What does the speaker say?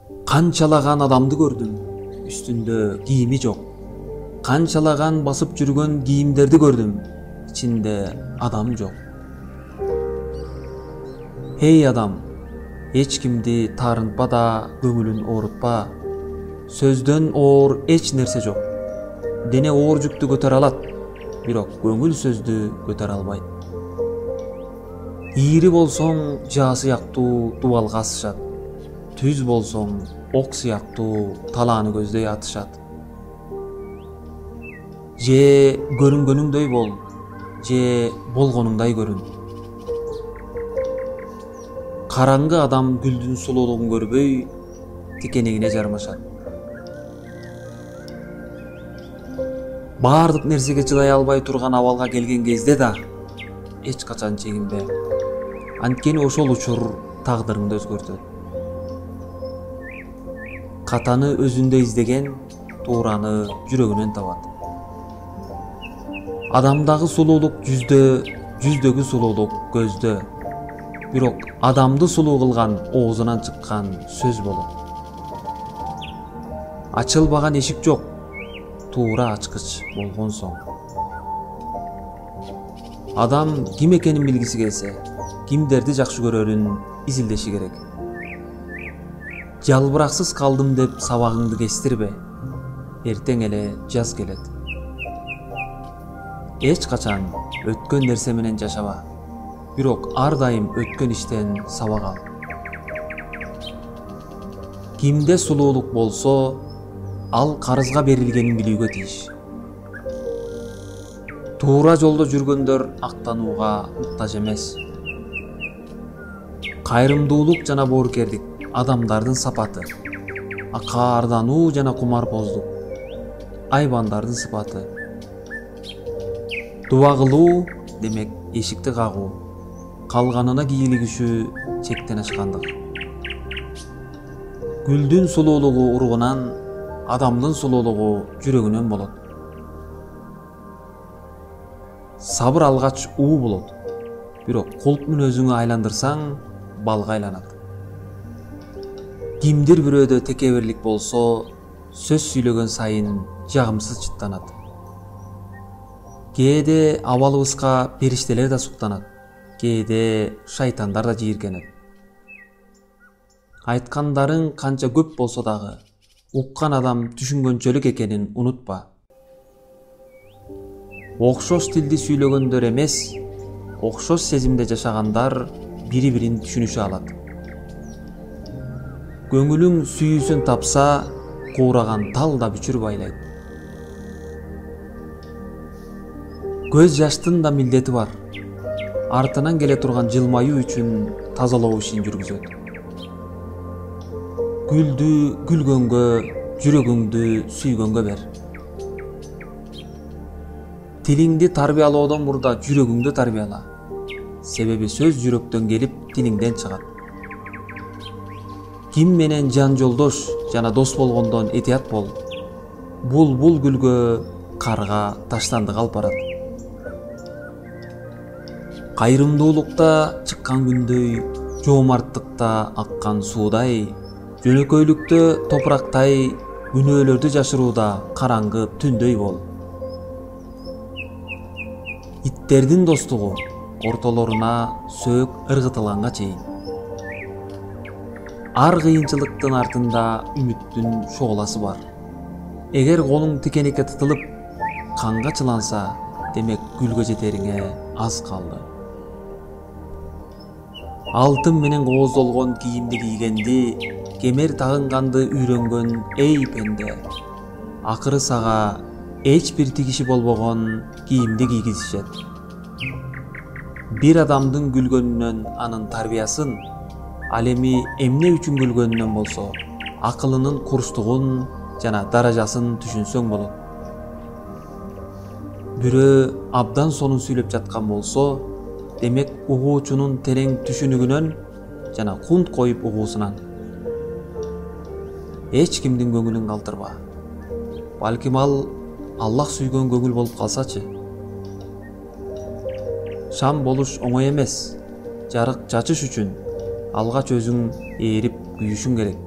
Канчалаган адамды көрдүм, үстүндө кийими жок. Канчалаган басып жүргөн кийимдерди көрдүм, ичинде адам жок. Эй адам, эч кимди таарынтпа да, көңүлүн оорутпа. Сөздөн оор эч нерсе жок. Дене оор жүктү көтөрө алат, бирок көңүл сөздү көтөрө албайт. Ийри болсоң, жаа сыяктуу дубалга асышат. Түз болсоң, ок сыяктуу талааны көздөй атышат. Же көрүнгөнүңдөй бол, же болгонуңдай көрүн. Караңгы адам гүлдүн сулуулугун көрбөй, тикенегине жармашат. Баардык нерсеге чыдай албай турган абалга келген кезде да эч качан чегинбе. Анткени ошол учур тагдырыңды өзгөртөт. Катаны өзүндө издеген туураны жүрөгүнөн табат. Адамдагы сулуулук жүздө, жүздөгү сулуулук көздө. Бирок адамды сулуу кылган оозунан чыккан сөз болот. Ачылбаган эшик жок, туура ачкыч болгон соң. Адам ким экенин билгиси келсе, кимдерди жакшы көрөрүн изилдеши керек. Жалбыраксыз калдым деп сабагыңды кестирбе. Эртең эле жаз келет. Эч качан өткөн нерсе менен жашаба. Бирок ар дайым өткөн иштен сабак ал. Кимде сулуулук болсо, ал карызга берилгенин билүүгө тийиш. Туура жолдо жүргөндөр актанууга муктаж эмес. Кайрымдуулук жана боорукердик адамдардын сапаты. Акаардануу жана кумарбоздук айбандардын сыпаты. Дуба кылуу демек эшикти кагуу, калганына кийлигишүү чектен ашкандык. Гүлдүн сулуулугу уругунан, адамдын сулуулугу жүрөгүнөн болот. Сабыр алгач уу болот, бирок кулп мүнөзүңү айландырсаң, балга айланат. Кимдир бирөөдө текебирлик болсо, сөз сүйлөгөн сайын жагымсыз чыттанат. Кээде абалыбызга периштелер да суктанат, кээде шайтандар да жийиркенет. Айткандарың канча көп болсо дагы, уккан адам түшүнгөнчөлүк экенин унутпа. Окшош тилди сүйлөгөндөр эмес, окшош сезимде жашагандар бири-бирин түшүнүшө алат. Көңүлүң сүйүүсүн тапса, куураган тал да бүчүр байлайт. Көз жаштын да милдети бар. Артынан келе турган жылмаюу үчүн тазалоо ишин жүргүзөт. Гүлдү гүлгөнгө, жүрөгүңдү сүйгөнгө бер. Тилиңди тарбиялоодон мурда жүрөгүңдү тарбияла. Себеби сөз жүрөктөн келип, тилиңден чыгат. Ким менен жан жолдош жана дос болгондон этият бол. Бул гүлгө карга таштандык алып барат. Кайрымдуулукта чыккан күндөй, жоомарттыкта аккан суудай, жөнөкөйлүктө топурактай, күнөөлөрдү жашырууда караңгы түндөй бол. Иттердин достугу ортолоруна сөөк ыргытылганга чейин. Ар кыйынчылыктын артында үмүттүн шооласы бар. Эгер колуң тикеникке тытылып, канга чыланса, демек гүлгө жетериңе аз калды. Алтын менен кооздолгон кийимди кийгенди, кемер тагынганды үйрөнгөн эй пенде. Акыры сага эч бир тигиши болбогон кийимди кийгизишет. Бир адамдын күлгөнүнөн анын тарбиясын, ал эми эмне үчүн күлгөнүнөн болсо, акылынын курчтугун жана даражасын түшүнсөң болот. Бирөө абдан сонун сүйлөп жаткан болсо, демек угуучунун терең түшүнүгүнөн жана кунт коюп угуусунан. Эч кимдин көңүлүн калтырба. Балким ал Аллах сүйгөн көңүл болуп калсачы. Шам болуш оңой эмес. Жарык чачыш үчүн алгач өзүң ээрип күйүшүң керек.